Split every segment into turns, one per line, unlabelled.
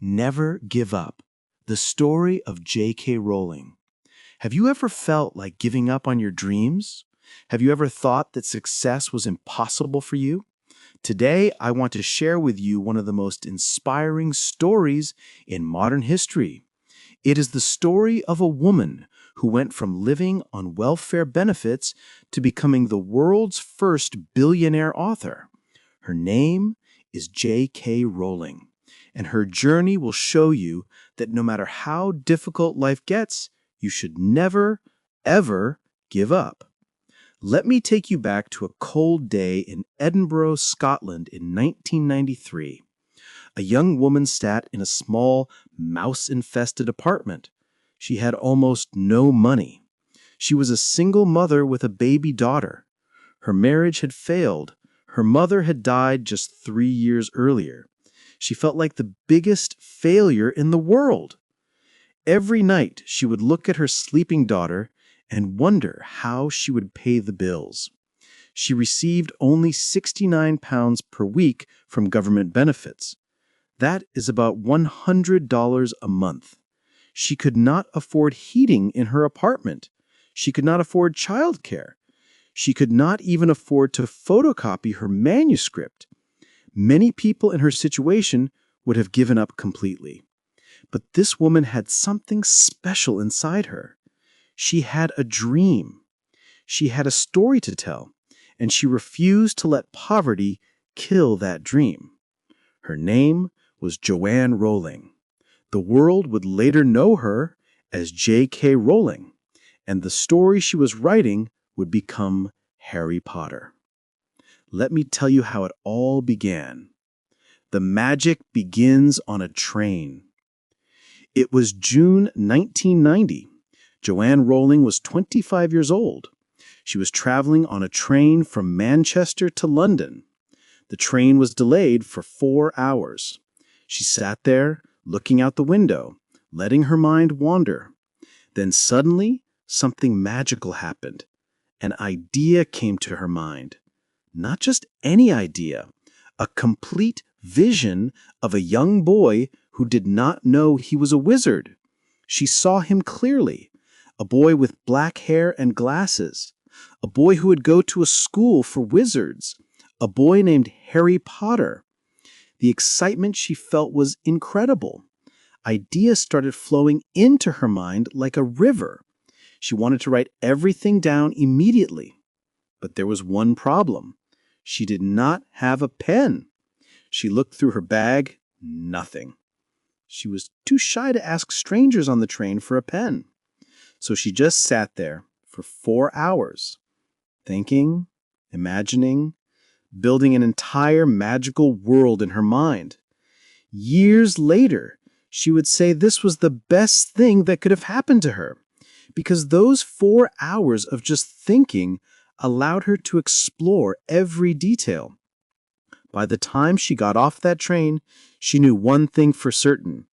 Never Give Up, the story of J.K. Rowling. Have you ever felt like giving up on your dreams? Have you ever thought that success was impossible for you? Today, I want to share with you one of the most inspiring stories in modern history. It is the story of a woman who went from living on welfare benefits to becoming the world's first billionaire author. Her name is J.K. Rowling, and her journey will show you that no matter how difficult life gets, you should never, ever give up. Let me take you back to a cold day in Edinburgh, Scotland in 1993. A young woman sat in a small, mouse-infested apartment. She had almost no money. She was a single mother with a baby daughter. Her marriage had failed. Her mother had died just 3 years earlier. She felt like the biggest failure in the world. Every night, she would look at her sleeping daughter and wonder how she would pay the bills. She received only £69 per week from government benefits. That is about $100 a month. She could not afford heating in her apartment. She could not afford childcare. She could not even afford to photocopy her manuscript. Many people in her situation would have given up completely. But this woman had something special inside her. She had a dream. She had a story to tell, and she refused to let poverty kill that dream. Her name was Joanne Rowling. The world would later know her as J.K. Rowling, and the story she was writing would become Harry Potter. Let me tell you how it all began. The magic begins on a train. It was June 1990. Joanne Rowling was 25 years old. She was traveling on a train from Manchester to London. The train was delayed for 4 hours. She sat there, looking out the window, letting her mind wander. Then suddenly, something magical happened. An idea came to her mind. Not just any idea, a complete vision of a young boy who did not know he was a wizard. She saw him clearly, a boy with black hair and glasses, a boy who would go to a school for wizards, a boy named Harry Potter. The excitement she felt was incredible. Ideas started flowing into her mind like a river. She wanted to write everything down immediately. But there was one problem. She did not have a pen. She looked through her bag. Nothing. She was too shy to ask strangers on the train for a pen. So she just sat there for 4 hours, thinking, imagining, building an entire magical world in her mind. Years later, she would say this was the best thing that could have happened to her, because those 4 hours of just thinking allowed her to explore every detail. By the time she got off that train, she knew one thing for certain.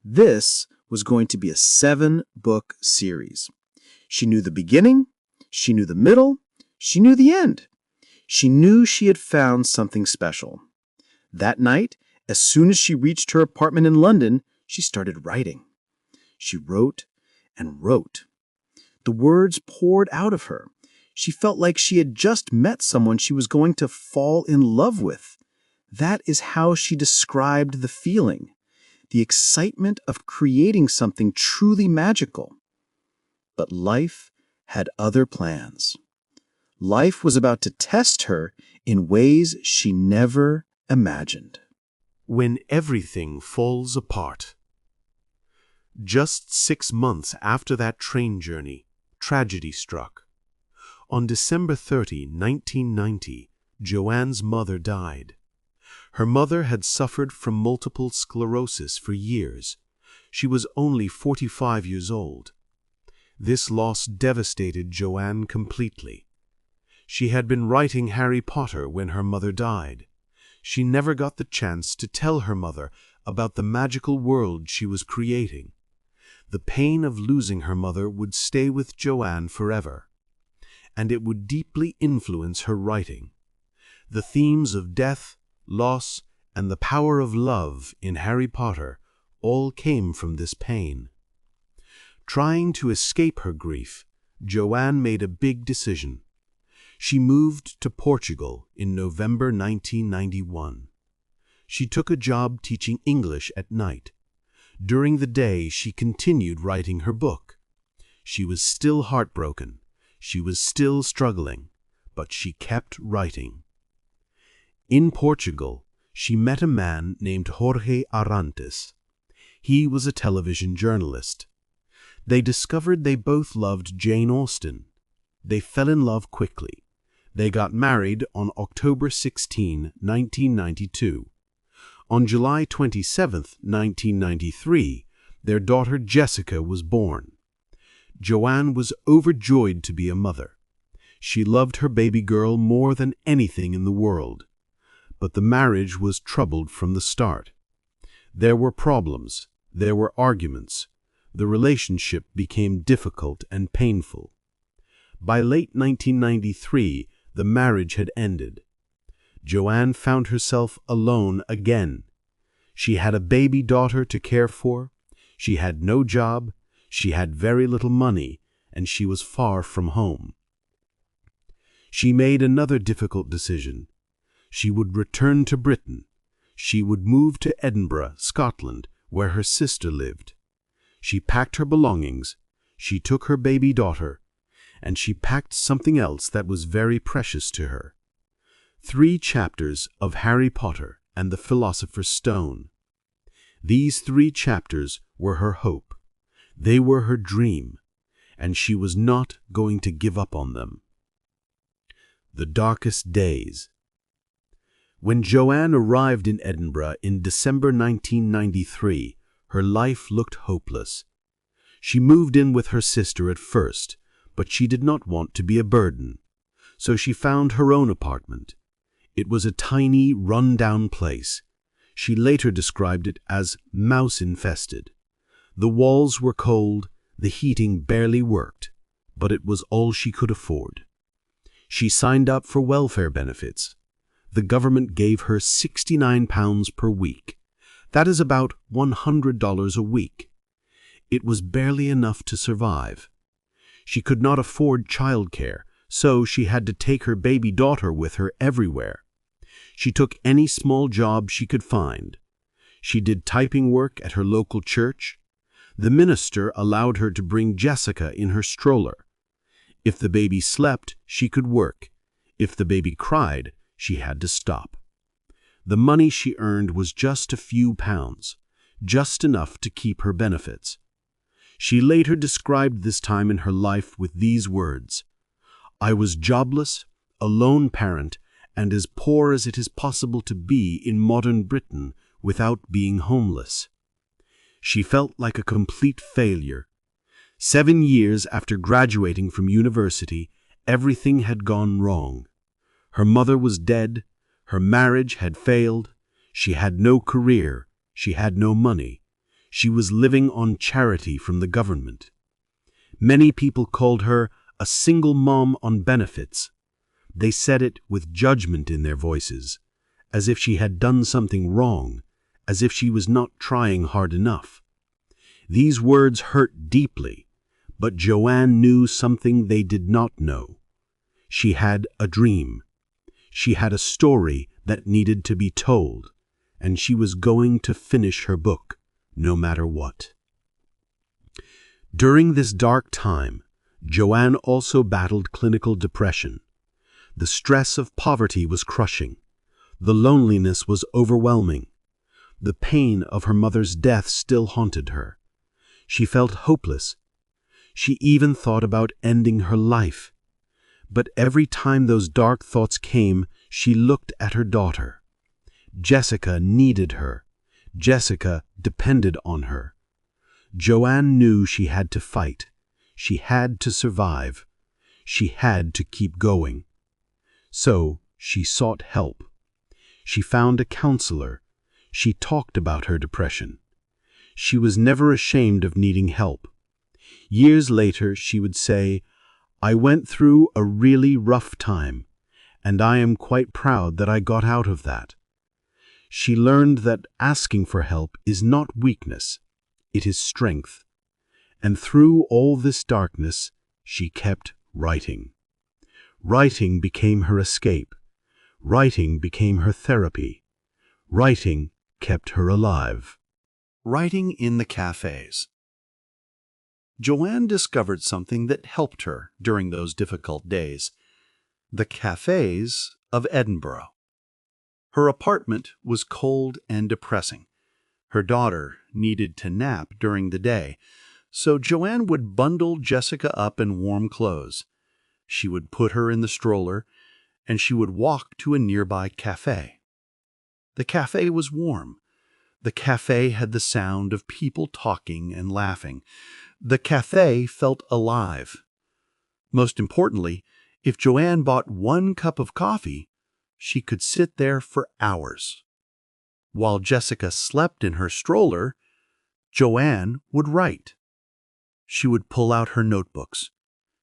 This was going to be a 7-book series. She knew the beginning, she knew the middle, she knew the end. She knew she had found something special. That night, as soon as she reached her apartment in London, she started writing. She wrote and wrote. The words poured out of her. She felt like she had just met someone she was going to fall in love with. That is how she described the feeling, the excitement of creating something truly magical. But life had other plans. Life was about to test her in ways she never imagined.
When everything falls apart. Just 6 months after that train journey, tragedy struck. On December 30, 1990, Joanne's mother died. Her mother had suffered from multiple sclerosis for years. She was only 45 years old. This loss devastated Joanne completely. She had been writing Harry Potter when her mother died. She never got the chance to tell her mother about the magical world she was creating. The pain of losing her mother would stay with Joanne forever, and it would deeply influence her writing. The themes of death, loss, and the power of love in Harry Potter all came from this pain. Trying to escape her grief, Joanne made a big decision. She moved to Portugal in November 1991. She took a job teaching English at night. During the day, she continued writing her book. She was still heartbroken. She was still struggling, but she kept writing. In Portugal, she met a man named Jorge Arantes. He was a television journalist. They discovered they both loved Jane Austen. They fell in love quickly. They got married on October 16, 1992. On July 27, 1993, their daughter Jessica was born. Joanne was overjoyed to be a mother. She loved her baby girl more than anything in the world. But the marriage was troubled from the start. There were problems. There were arguments. The relationship became difficult and painful. By late 1993, the marriage had ended. Joanne found herself alone again. She had a baby daughter to care for. She had no job. She had very little money, and she was far from home. She made another difficult decision. She would return to Britain. She would move to Edinburgh, Scotland, where her sister lived. She packed her belongings. She took her baby daughter, and she packed something else that was very precious to her. 3 chapters of Harry Potter and the Philosopher's Stone. These 3 chapters were her hope. They were her dream, and she was not going to give up on them. The darkest days. When Joanne arrived in Edinburgh in December 1993, her life looked hopeless. She moved in with her sister at first, but she did not want to be a burden. So she found her own apartment. It was a tiny, run-down place. She later described it as mouse-infested. The walls were cold, the heating barely worked, but it was all she could afford. She signed up for welfare benefits. The government gave her £69 per week. That is about $100 a week. It was barely enough to survive. She could not afford childcare, so she had to take her baby daughter with her everywhere. She took any small job she could find. She did typing work at her local church. The minister allowed her to bring Jessica in her stroller. If the baby slept, she could work. If the baby cried, she had to stop. The money she earned was just a few pounds, just enough to keep her benefits. She later described this time in her life with these words: "I was jobless, a lone parent, and as poor as it is possible to be in modern Britain without being homeless." She felt like a complete failure. 7 years after graduating from university, everything had gone wrong. Her mother was dead, her marriage had failed, she had no career, she had no money. She was living on charity from the government. Many people called her a single mom on benefits. They said it with judgment in their voices, as if she had done something wrong, as if she was not trying hard enough. These words hurt deeply, but Joanne knew something they did not know. She had a dream. She had a story that needed to be told, and she was going to finish her book, no matter what. During this dark time, Joanne also battled clinical depression. The stress of poverty was crushing. The loneliness was overwhelming. The pain of her mother's death still haunted her. She felt hopeless. She even thought about ending her life. But every time those dark thoughts came, she looked at her daughter. Jessica needed her. Jessica depended on her. Joanne knew she had to fight. She had to survive. She had to keep going. So she sought help. She found a counselor. She talked about her depression. She was never ashamed of needing help. Years later, she would say, "I went through a really rough time, and I am quite proud that I got out of that." She learned that asking for help is not weakness, it is strength. And through all this darkness, she kept writing. Writing became her escape. Writing became her therapy. Writing kept her alive.
Writing in the cafes. Joanne discovered something that helped her during those difficult days: the cafes of Edinburgh. Her apartment was cold and depressing. Her daughter needed to nap during the day, so Joanne would bundle Jessica up in warm clothes. She would put her in the stroller, and she would walk to a nearby cafe. The cafe was warm. The cafe had the sound of people talking and laughing. The cafe felt alive. Most importantly, if Joanne bought 1 cup of coffee, she could sit there for hours. While Jessica slept in her stroller, Joanne would write. She would pull out her notebooks.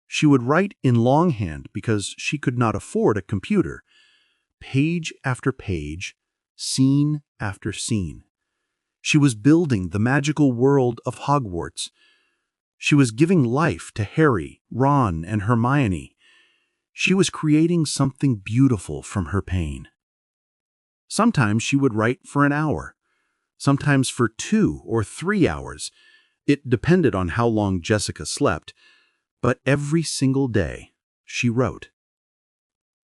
She would write in longhand because she could not afford a computer. Page after page, scene after scene. She was building the magical world of Hogwarts. She was giving life to Harry, Ron, and Hermione. She was creating something beautiful from her pain. Sometimes she would write for an hour, sometimes for 2 or 3 hours. It depended on how long Jessica slept, but every single day she wrote.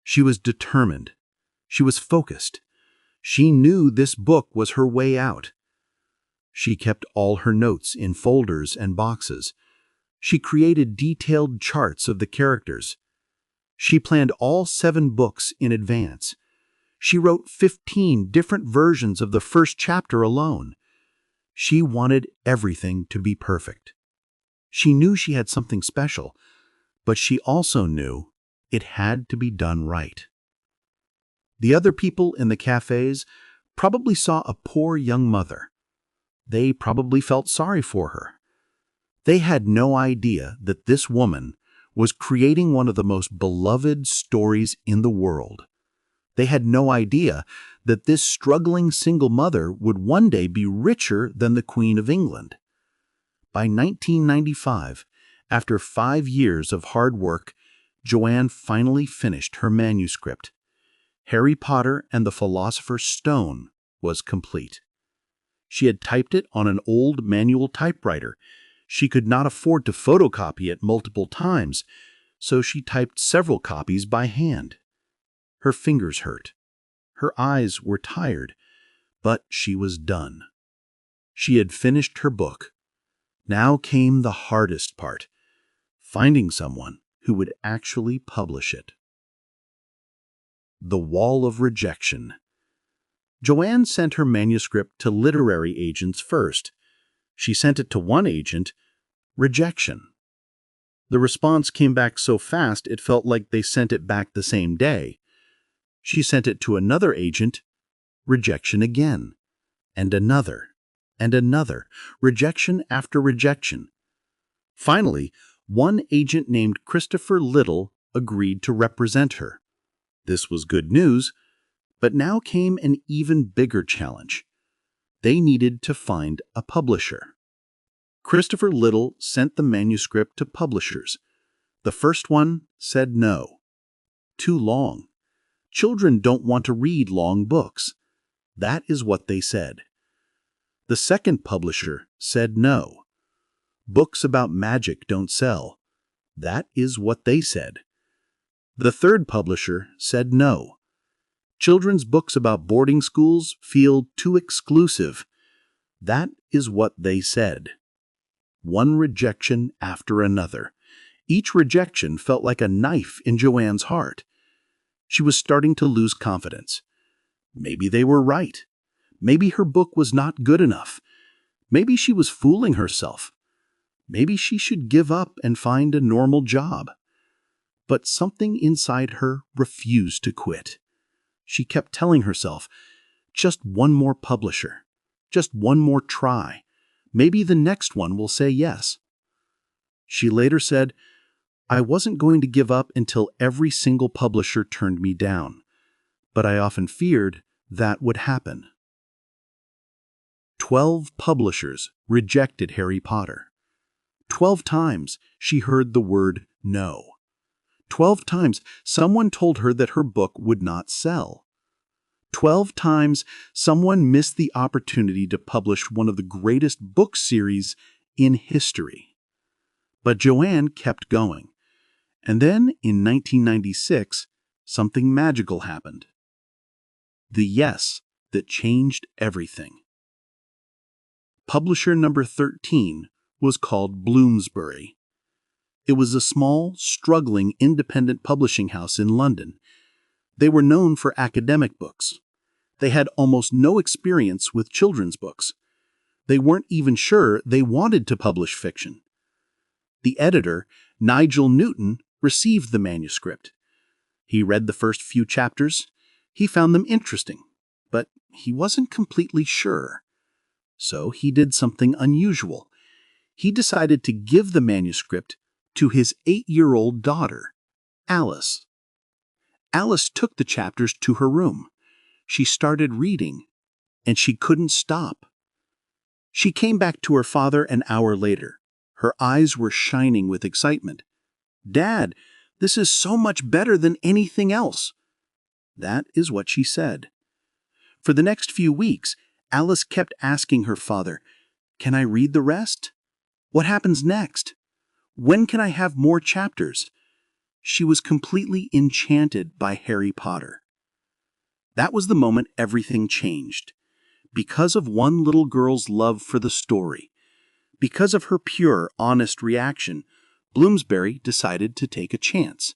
She was determined. She was focused. She knew this book was her way out. She kept all her notes in folders and boxes. She created detailed charts of the characters. She planned all 7 books in advance. She wrote 15 different versions of the first chapter alone. She wanted everything to be perfect. She knew she had something special, but she also knew it had to be done right. The other people in the cafes probably saw a poor young mother. They probably felt sorry for her. They had no idea that this woman was creating one of the most beloved stories in the world. They had no idea that this struggling single mother would one day be richer than the Queen of England. By 1995, after 5 years of hard work, Joanne finally finished her manuscript. Harry Potter and the Philosopher's Stone was complete. She had typed it on an old manual typewriter. She could not afford to photocopy it multiple times, so she typed several copies by hand. Her fingers hurt. Her eyes were tired, but she was done. She had finished her book. Now came the hardest part: finding someone who would actually publish it. The wall of rejection. Joanne sent her manuscript to literary agents first. She sent it to one agent: rejection. The response came back so fast it felt like they sent it back the same day. She sent it to another agent: rejection again. And another. And another. Rejection after rejection. Finally, one agent named Christopher Little agreed to represent her. This was good news, but now came an even bigger challenge. They needed to find a publisher. Christopher Little sent the manuscript to publishers. The first one said no. Too long. Children don't want to read long books. That is what they said. The second publisher said no. Books about magic don't sell. That is what they said. The third publisher said no. Children's books about boarding schools feel too exclusive. That is what they said. One rejection after another. Each rejection felt like a knife in Joanne's heart. She was starting to lose confidence. Maybe they were right. Maybe her book was not good enough. Maybe she was fooling herself. Maybe she should give up and find a normal job. But something inside her refused to quit. She kept telling herself, just one more publisher, just one more try. Maybe the next one will say yes. She later said, I wasn't going to give up until every single publisher turned me down, but I often feared that would happen. 12 publishers rejected Harry Potter. 12 times she heard the word no. 12 times someone told her that her book would not sell. 12 times someone missed the opportunity to publish one of the greatest book series in history. But Joanne kept going. And then, in 1996, something magical happened. The yes that changed everything. Publisher number 13 was called Bloomsbury. It was a small, struggling, independent publishing house in London. They were known for academic books. They had almost no experience with children's books. They weren't even sure they wanted to publish fiction. The editor, Nigel Newton, received the manuscript. He read the first few chapters. He found them interesting, but he wasn't completely sure. So he did something unusual. He decided to give the manuscript to his 8-year-old daughter, Alice. Alice took the chapters to her room. She started reading, and she couldn't stop. She came back to her father an hour later. Her eyes were shining with excitement. "Dad, this is so much better than anything else." That is what she said. For the next few weeks, Alice kept asking her father, "Can I read the rest? What happens next? When can I have more chapters?" She was completely enchanted by Harry Potter. That was the moment everything changed. Because of one little girl's love for the story, because of her pure, honest reaction, Bloomsbury decided to take a chance.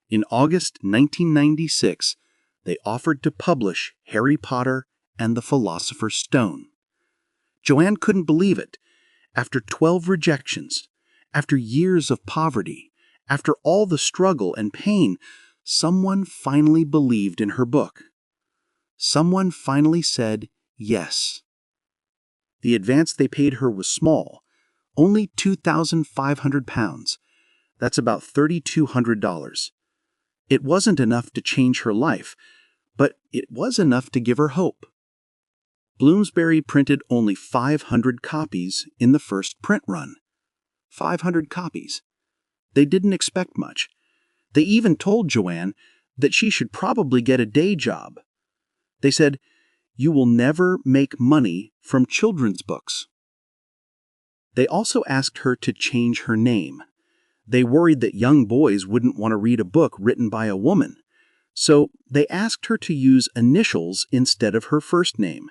In August 1996, they offered to publish Harry Potter and the Philosopher's Stone. Joanne couldn't believe it. After 12 rejections, after years of poverty, after all the struggle and pain, someone finally believed in her book. Someone finally said yes. The advance they paid her was small, only £2,500. That's about $3,200. It wasn't enough to change her life, but it was enough to give her hope. Bloomsbury printed only 500 copies in the first print run. 500 copies. They didn't expect much. They even told Joanne that she should probably get a day job. They said, "You will never make money from children's books." They also asked her to change her name. They worried that young boys wouldn't want to read a book written by a woman. So they asked her to use initials instead of her first name.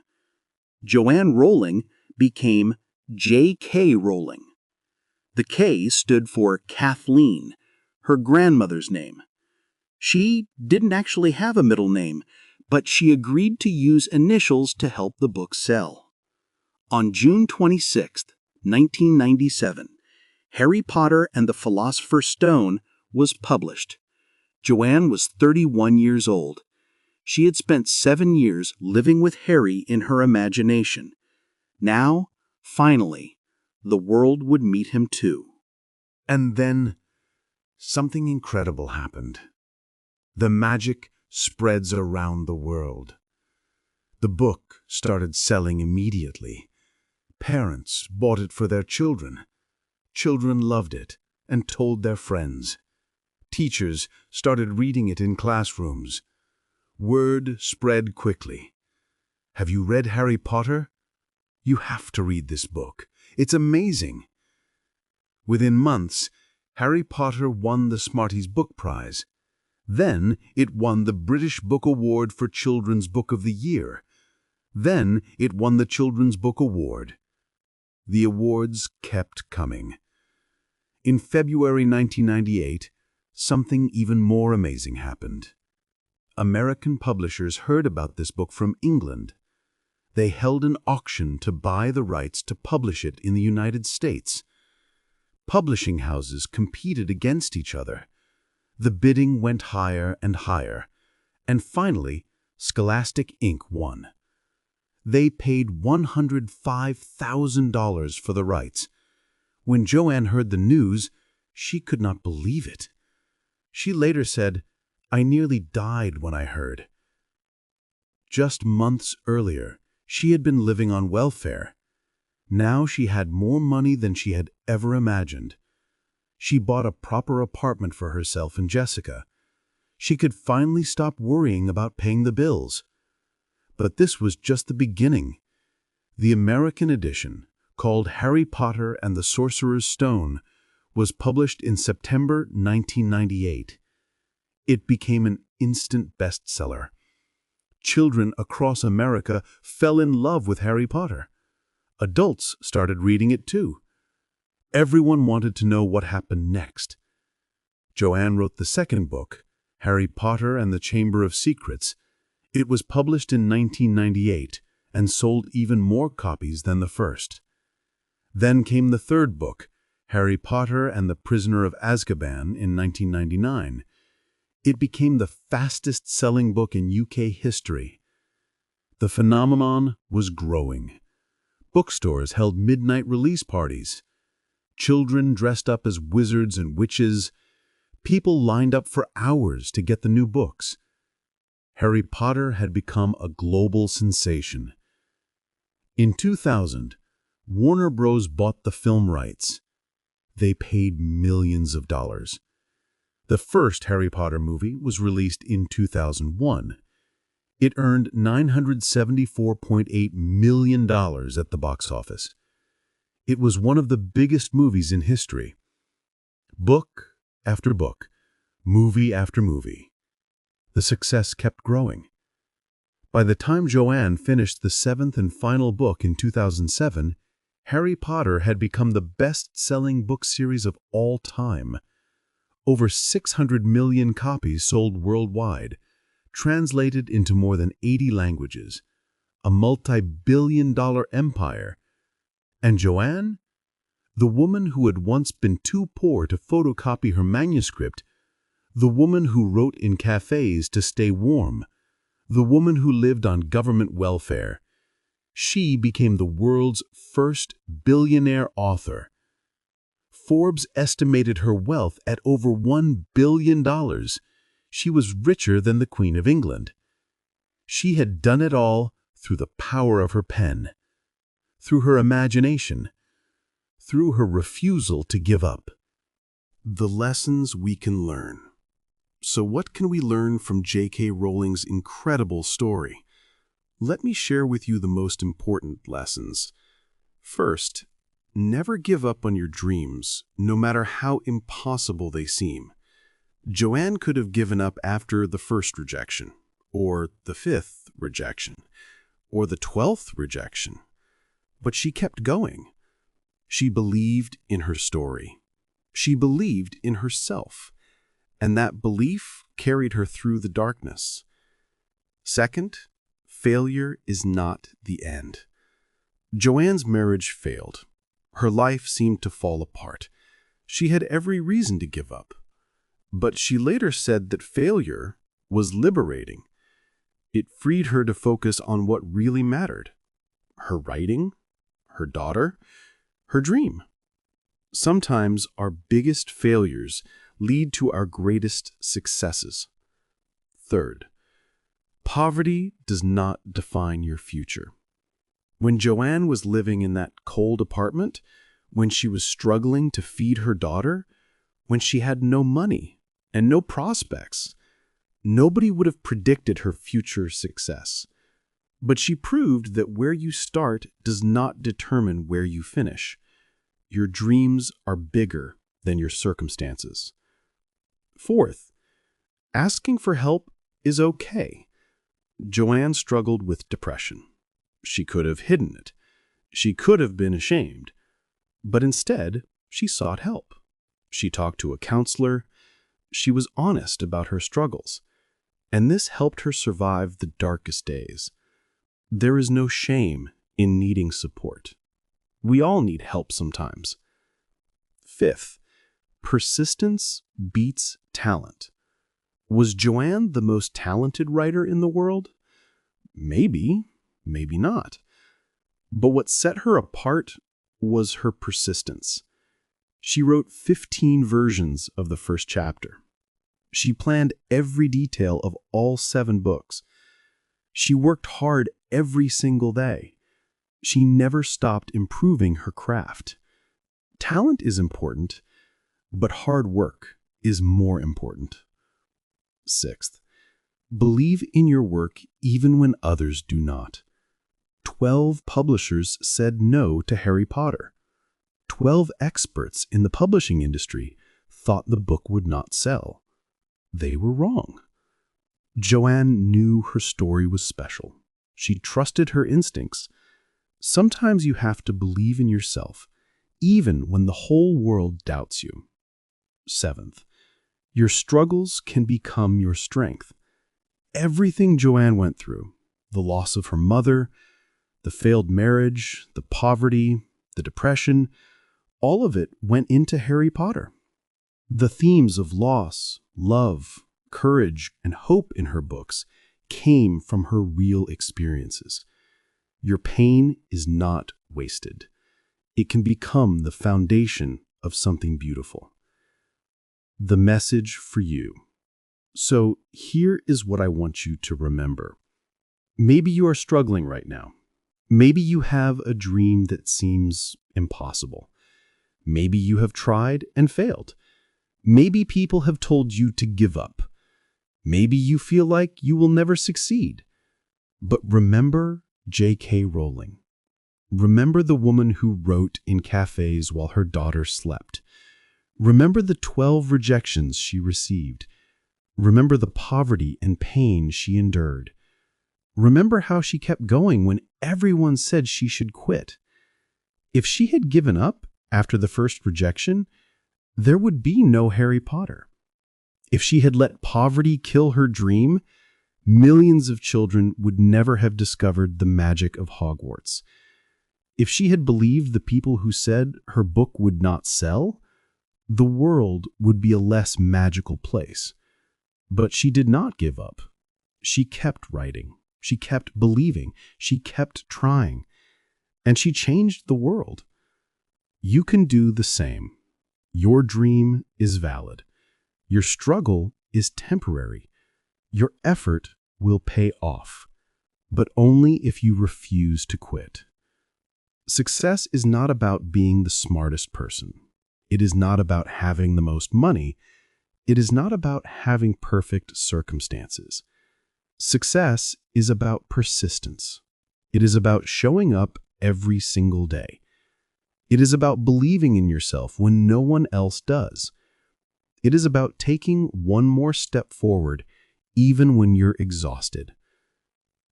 Joanne Rowling became J.K. Rowling. The K stood for Kathleen, her grandmother's name. She didn't actually have a middle name, but she agreed to use initials to help the book sell. On June 26, 1997, Harry Potter and the Philosopher's Stone was published. Joanne was 31 years old. She had spent 7 years living with Harry in her imagination. Now, finally, the world would meet him too.
And then something incredible happened. The magic spreads around the world. The book started selling immediately. Parents bought it for their children. Children loved it and told their friends. Teachers started reading it in classrooms. Word spread quickly. Have you read Harry Potter? You have to read this book. It's amazing. Within months, Harry Potter won the Smarties Book Prize. Then it won the British Book Award for Children's Book of the Year. Then it won the Children's Book Award. The awards kept coming. In February 1998, something even more amazing happened. American publishers heard about this book from England. They held an auction to buy the rights to publish it in the United States. Publishing houses competed against each other. The bidding went higher and higher, and finally, Scholastic Inc. won. They paid $105,000 for the rights. When Joanne heard the news, she could not believe it. She later said, "I nearly died when I heard." Just months earlier, She had been living on welfare. Now she had more money than she had ever imagined. She bought a proper apartment for herself and Jessica. She could finally stop worrying about paying the bills. But this was just the beginning. The American edition, called Harry Potter and the Sorcerer's Stone, was published in September 1998. It became an instant bestseller. Children across America fell in love with Harry Potter. Adults started reading it too. Everyone wanted to know what happened next. Joanne wrote the second book, Harry Potter and the Chamber of Secrets. It was published in 1998 and sold even more copies than the first. Then came the third book, Harry Potter and the Prisoner of Azkaban, in 1999. It became the fastest-selling book in UK history. The phenomenon was growing. Bookstores held midnight release parties. Children dressed up as wizards and witches. People lined up for hours to get the new books. Harry Potter had become a global sensation. In 2000, Warner Bros. Bought the film rights. They paid millions of dollars. The first Harry Potter movie was released in 2001. It earned $974.8 million at the box office. It was one of the biggest movies in history. Book after book, movie after movie. The success kept growing. By the time Joanne finished the seventh and final book in 2007, Harry Potter had become the best-selling book series of all time. Over 600 million copies sold worldwide, translated into more than 80 languages, a multi-billion-dollar empire. And Joanne, the woman who had once been too poor to photocopy her manuscript, the woman who wrote in cafes to stay warm, the woman who lived on government welfare, she became the world's first billionaire author. Forbes estimated her wealth at over $1 billion. She was richer than the Queen of England. She had done it all through the power of her pen, through her imagination, through her refusal to give up. The lessons we can learn. So what can we learn from J.K. Rowling's incredible story? Let me share with you the most important lessons. First, never give up on your dreams, no matter how impossible they seem. Joanne could have given up after the first rejection, or the fifth rejection, or the 12th rejection. But she kept going. She believed in her story. She believed in herself. And that belief carried her through the darkness. Second, failure is not the end. Joanne's marriage failed. Her life seemed to fall apart. She had every reason to give up. But she later said that failure was liberating. It freed her to focus on what really mattered: her writing, her daughter, her dream. Sometimes our biggest failures lead to our greatest successes. Third, poverty does not define your future. When Joanne was living in that cold apartment, when she was struggling to feed her daughter, when she had no money and no prospects, nobody would have predicted her future success. But she proved that where you start does not determine where you finish. Your dreams are bigger than your circumstances. Fourth, asking for help is okay. Joanne struggled with depression. She could have hidden it. She could have been ashamed. But instead, she sought help. She talked to a counselor. She was honest about her struggles. And this helped her survive the darkest days. There is no shame in needing support. We all need help sometimes. Fifth, persistence beats talent. Was Joanne the most talented writer in the world? Maybe, maybe not. But what set her apart was her persistence. She wrote 15 versions of the first chapter. She planned every detail of all 7 books. She worked hard every single day. She never stopped improving her craft. Talent is important, but hard work is more important. Sixth, believe in your work even when others do not. 12 publishers said no to Harry Potter. 12 experts in the publishing industry thought the book would not sell. They were wrong. Joanne knew her story was special. She trusted her instincts. Sometimes you have to believe in yourself, even when the whole world doubts you. Seventh, your struggles can become your strength. Everything Joanne went through, the loss of her mother, the failed marriage, the poverty, the depression, all of it went into Harry Potter. The themes of loss, love, courage, and hope in her books came from her real experiences. Your pain is not wasted. It can become the foundation of something beautiful. The message for you. So here is what I want you to remember. Maybe you are struggling right now. Maybe you have a dream that seems impossible. Maybe you have tried and failed. Maybe people have told you to give up. Maybe you feel like you will never succeed. But remember J.K. Rowling. Remember the woman who wrote in cafes while her daughter slept. Remember the 12 rejections she received. Remember the poverty and pain she endured. Remember how she kept going when everyone said she should quit. If she had given up after the first rejection, there would be no Harry Potter. If she had let poverty kill her dream, millions of children would never have discovered the magic of Hogwarts. If she had believed the people who said her book would not sell, the world would be a less magical place. But she did not give up. She kept writing. She kept believing. She kept trying. And she changed the world. You can do the same. Your dream is valid. Your struggle is temporary. Your effort will pay off, but only if you refuse to quit. Success is not about being the smartest person. It is not about having the most money. It is not about having perfect circumstances. Success is about persistence. It is about showing up every single day. It is about believing in yourself when no one else does. It is about taking one more step forward even when you're exhausted.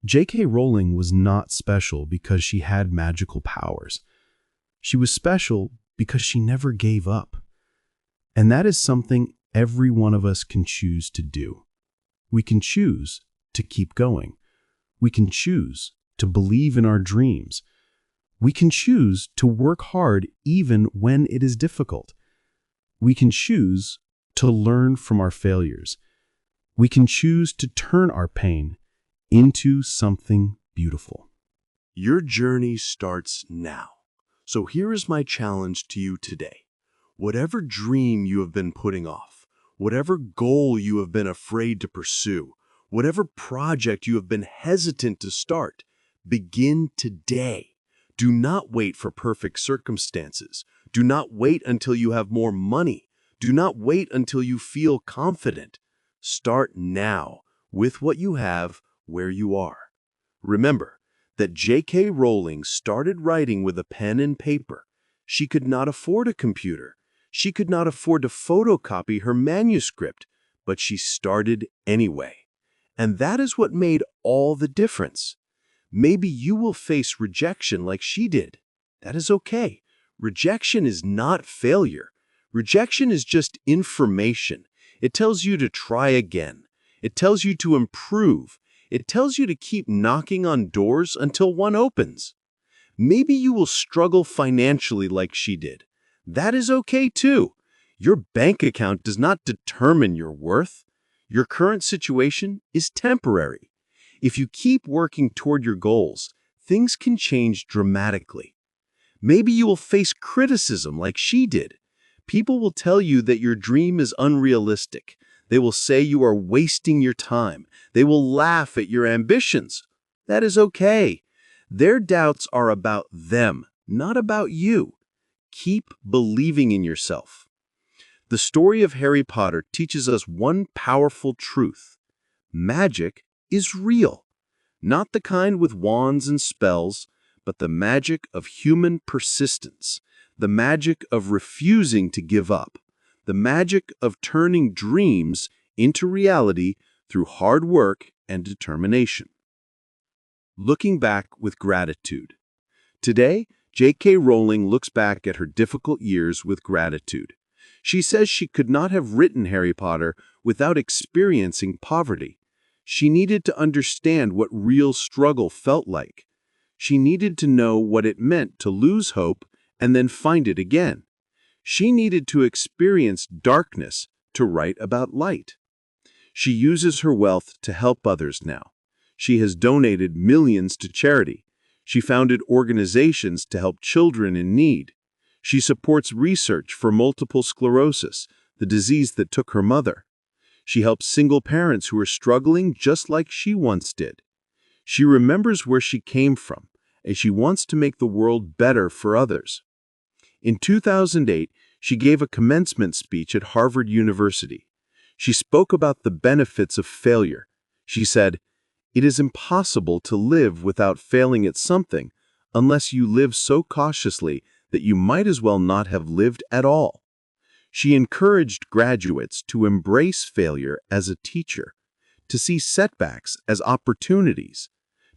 J.K. Rowling was not special because she had magical powers. She was special because she never gave up. And that is something every one of us can choose to do. We can choose to keep going. We can choose to believe in our dreams. We can choose to work hard even when it is difficult. We can choose to learn from our failures. We can choose to turn our pain into something beautiful.
Your journey starts now. So here is my challenge to you today. Whatever dream you have been putting off, whatever goal you have been afraid to pursue, whatever project you have been hesitant to start, begin today. Do not wait for perfect circumstances. Do not wait until you have more money. Do not wait until you feel confident. Start now with what you have where you are. Remember that J.K. Rowling started writing with a pen and paper. She could not afford a computer. She could not afford to photocopy her manuscript, but she started anyway. And that is what made all the difference. Maybe you will face rejection like she did. That is okay. Rejection is not failure. Rejection is just information. It tells you to try again. It tells you to improve. It tells you to keep knocking on doors until one opens. Maybe you will struggle financially like she did. That is okay too. Your bank account does not determine your worth. Your current situation is temporary. If you keep working toward your goals, things can change dramatically. Maybe you will face criticism like she did. People will tell you that your dream is unrealistic. They will say you are wasting your time. They will laugh at your ambitions. That is okay. Their doubts are about them, not about you. Keep believing in yourself. The story of Harry Potter teaches us one powerful truth. Magic is real. Not the kind with wands and spells, but the magic of human persistence, the magic of refusing to give up, the magic of turning dreams into reality through hard work and determination. Looking back with gratitude. Today, J.K. Rowling looks back at her difficult years with gratitude. She says she could not have written Harry Potter without experiencing poverty. She needed to understand what real struggle felt like. She needed to know what it meant to lose hope and then find it again. She needed to experience darkness to write about light. She uses her wealth to help others now. She has donated millions to charity. She founded organizations to help children in need. She supports research for multiple sclerosis, the disease that took her mother. She helps single parents who are struggling just like she once did. She remembers where she came from, and she wants to make the world better for others. In 2008, she gave a commencement speech at Harvard University. She spoke about the benefits of failure. She said, "It is impossible to live without failing at something unless you live so cautiously that you might as well not have lived at all." She encouraged graduates to embrace failure as a teacher, to see setbacks as opportunities,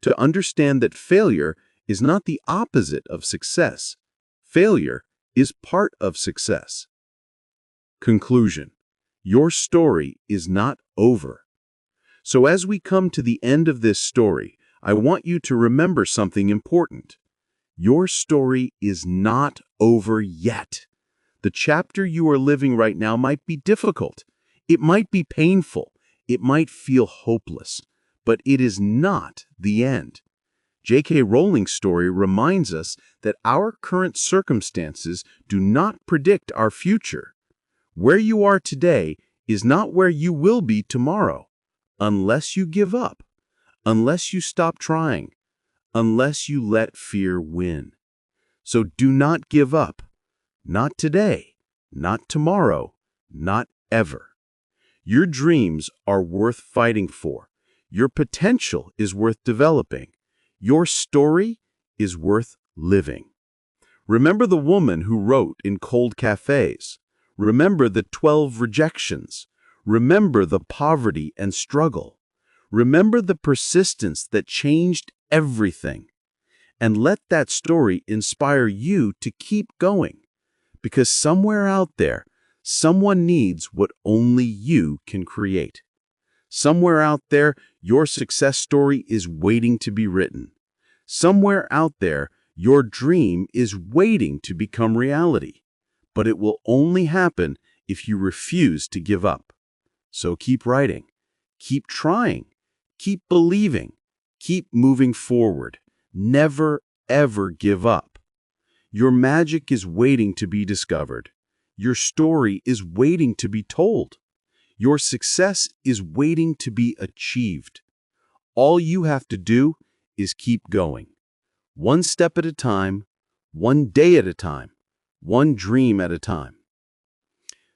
to understand that failure is not the opposite of success. Failure is part of success. Conclusion. Your story is not over. So as we come to the end of this story, I want you to remember something important. Your story is not over yet. The chapter you are living right now might be difficult. It might be painful. It might feel hopeless. But it is not the end. J.K. Rowling's story reminds us that our current circumstances do not predict our future. Where you are today is not where you will be tomorrow, unless you give up, unless you stop trying, unless you let fear win. So do not give up. Not today, not tomorrow, not ever. Your dreams are worth fighting for. Your potential is worth developing. Your story is worth living. Remember the woman who wrote in cold cafes. Remember the 12 rejections. Remember the poverty and struggle. Remember the persistence that changed everything. And let that story inspire you to keep going. Because somewhere out there, someone needs what only you can create. Somewhere out there, your success story is waiting to be written. Somewhere out there, your dream is waiting to become reality. But it will only happen if you refuse to give up. So keep writing, keep trying, keep believing, keep moving forward. Never, ever give up. Your magic is waiting to be discovered. Your story is waiting to be told. Your success is waiting to be achieved. All you have to do is keep going. One step at a time, one day at a time, one dream at a time.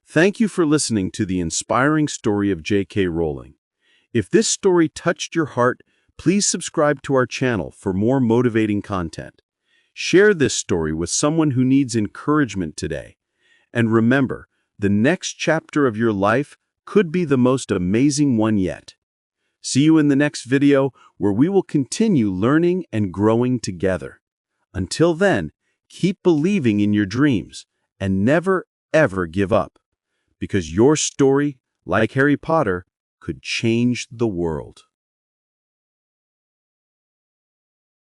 Thank you for listening to the inspiring story of J.K. Rowling. If this story touched your heart, please subscribe to our channel for more motivating content. Share this story with someone who needs encouragement today. And remember, the next chapter of your life could be the most amazing one yet. See you in the next video where we will continue learning and growing together. Until then, keep believing in your dreams and never, ever give up. Because your story, like Harry Potter, could change the world.